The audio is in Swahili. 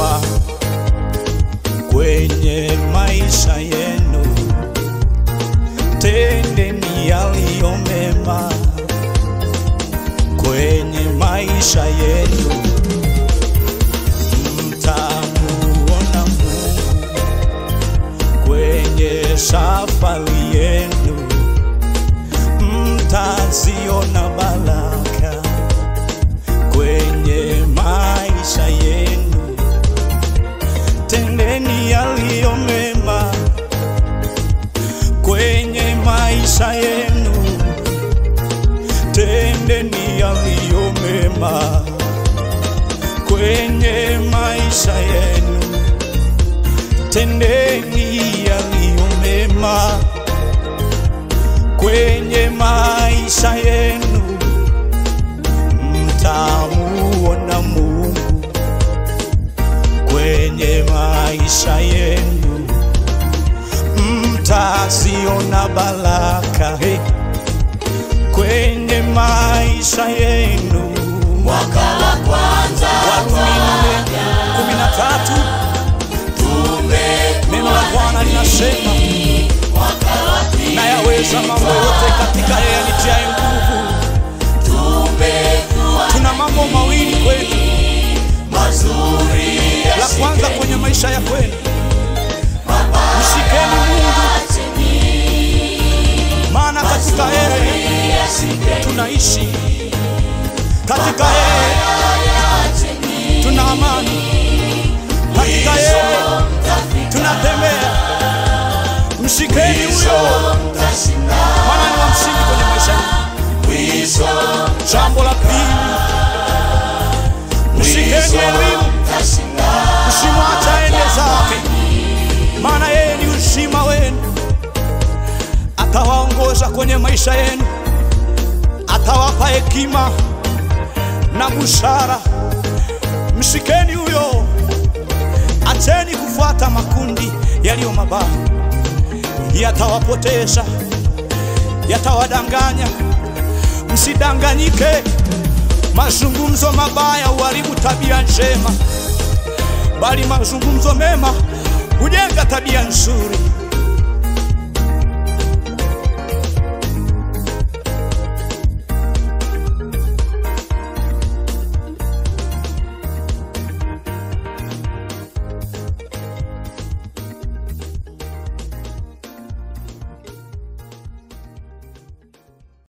mema kwenye maisha yenu. Tendeni yaliyo mema kwenye maisha yenu. Mtamuona Mungu kwenye safari yenu. Mtaziona baraka kwenye maisha yenu. Tendeni yaliyo mema kwenye maisha yenu. Tendeni yaliyo mema kwenye maisha yenu. Tendeni yaliyo mema kwenye maisha yenu. Mtamuona Mungu kwenye maisha yenu. Mtaziona baraka kwenye maisha yenu. Mwaka wa kwanza Warumi 4:13 neno la Bwana linasema, na yaweza mambo yote katika yeye anitiaye nguvu. Tuna mambo mawili kwetu mazuri. La kwanza kwenye maisha ya kwenu, mshikeni Mungu, maana katika yeye tunaishi, katika yeye tuna amani, katika yeye tunatembea. Mshikeni huyo, maana ni wa msingi kwenye maisha yetu. Jambo la pili, mshikeni elimu, msimwache aende zake, maana yeye ni uzima wenu. Atawaongoza kwenye maisha yenu, atawapa hekima na busara. Mshikeni huyo, acheni kufuata makundi yaliyo mabaya, yatawapoteza, yatawadanganya. Msidanganyike. Mazungumzo mabaya huharibu tabia njema, bali mazungumzo mema hujenga tabia nzuri.